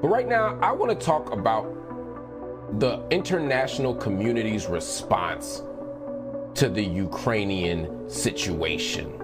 But right now, I want to talk about the international community's response to the Ukrainian situation.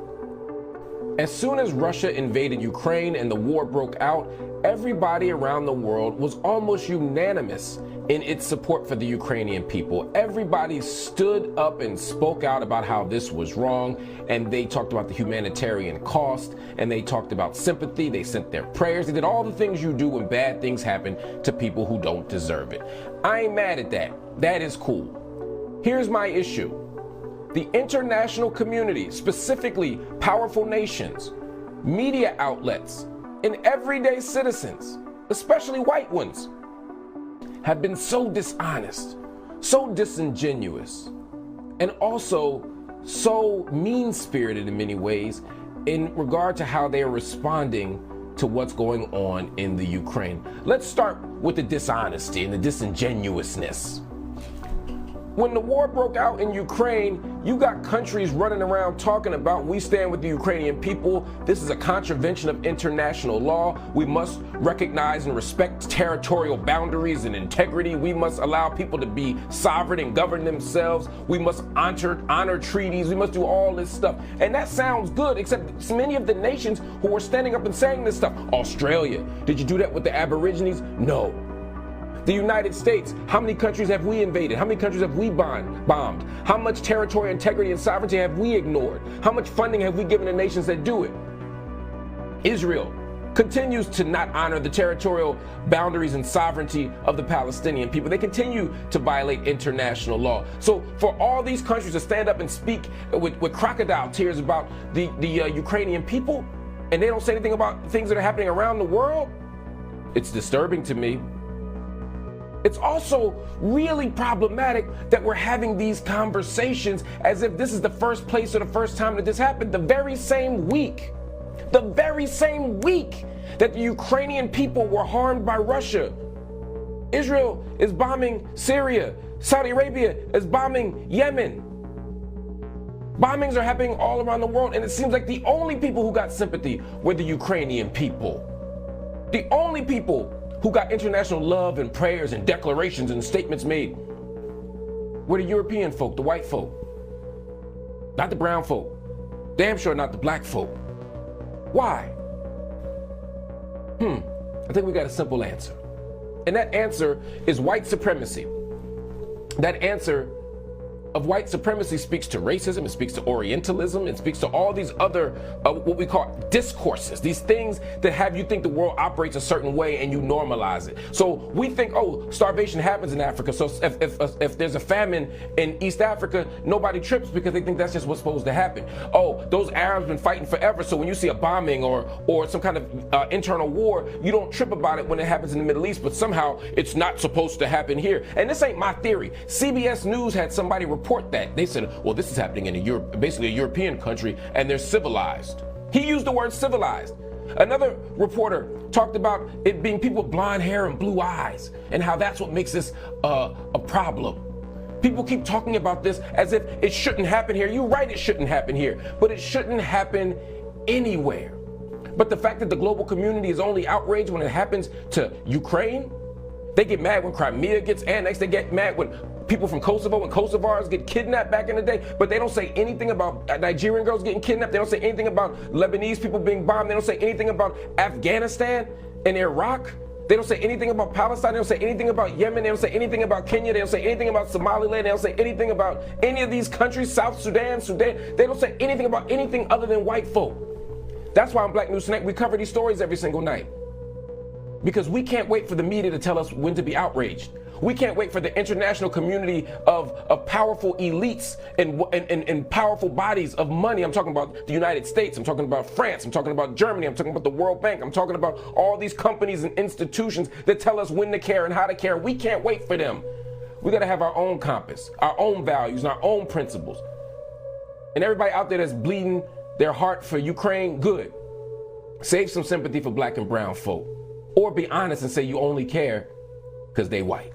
As soon as Russia invaded Ukraine and the war broke out, everybody around the world was almost unanimous in its support for the Ukrainian people. Everybody stood up and spoke out about how this was wrong, and they talked about the humanitarian cost, and they talked about sympathy. They sent their prayers. They did all the things you do when bad things happen to people who don't deserve it. I ain't mad at that. That is cool. Here's my issue. The international community, specifically powerful nations, media outlets, and everyday citizens, especially white ones, have been so dishonest, so disingenuous, and also so mean-spirited in many ways in regard to how they are responding to what's going on in the Ukraine. Let's start with the dishonesty and the disingenuousness. When the war broke out in Ukraine, you got countries running around talking about we stand with the Ukrainian people. This is a contravention of international law. We must recognize and respect territorial boundaries and integrity. We must allow people to be sovereign and govern themselves. We must honor treaties. We must do all this stuff. And that sounds good, except many of the nations who are standing up and saying this stuff. Australia, did you do that with the Aborigines? No. The United States, how many countries have we invaded? How many countries have we bombed? How much territorial integrity and sovereignty have we ignored? How much funding have we given to nations that do it? Israel continues to not honor the territorial boundaries and sovereignty of the Palestinian people. They continue to violate international law. So for all these countries to stand up and speak with crocodile tears about the Ukrainian people, and they don't say anything about things that are happening around the world, it's disturbing to me. It's also really problematic that we're having these conversations as if this is the first place or the first time that this happened. The very same week that the Ukrainian people were harmed by Russia, Israel is bombing Syria. Saudi Arabia is bombing Yemen. Bombings are happening all around the world, and it seems like the only people who got sympathy were the Ukrainian people. The only people who got international love and prayers and declarations and statements made were the European folk, the white folk, not the brown folk, damn sure not the black folk. Why? I think we got a simple answer. And that answer is white supremacy. That answer of white supremacy speaks to racism, it speaks to Orientalism, it speaks to all these other what we call discourses, these things that have you think the world operates a certain way and you normalize it. So we think, oh, starvation happens in Africa, so if there's a famine in East Africa, nobody trips because they think that's just what's supposed to happen. Oh, those Arabs been fighting forever, so when you see a bombing or some kind of internal war, you don't trip about it when it happens in the Middle East, but somehow it's not supposed to happen here. And this ain't my theory. CBS News had somebody report that. They said, well, this is happening in basically a European country, and they're civilized. He used the word civilized. Another reporter talked about it being people with blonde hair and blue eyes, and how that's what makes this a problem. People keep talking about this as if it shouldn't happen here. You're right, it shouldn't happen here, but it shouldn't happen anywhere. But the fact that the global community is only outraged when it happens to Ukraine, they get mad when Crimea gets annexed, they get mad when people from Kosovo and Kosovars get kidnapped back in the day, but they don't say anything about Nigerian girls getting kidnapped. They don't say anything about Lebanese people being bombed. They don't say anything about Afghanistan and Iraq. They don't say anything about Palestine. They don't say anything about Yemen. They don't say anything about Kenya. They don't say anything about Somaliland. They don't say anything about any of these countries, South Sudan, Sudan. They don't say anything about anything other than white folk. That's why on Black News Tonight, we cover these stories every single night. Because we can't wait for the media to tell us when to be outraged. We can't wait for the international community of powerful elites and powerful bodies of money. I'm talking about the United States. I'm talking about France. I'm talking about Germany. I'm talking about the World Bank. I'm talking about all these companies and institutions that tell us when to care and how to care. We can't wait for them. We got to have our own compass, our own values, and our own principles. And everybody out there that's bleeding their heart for Ukraine, good. Save some sympathy for black and brown folk. Or be honest and say you only care because they white.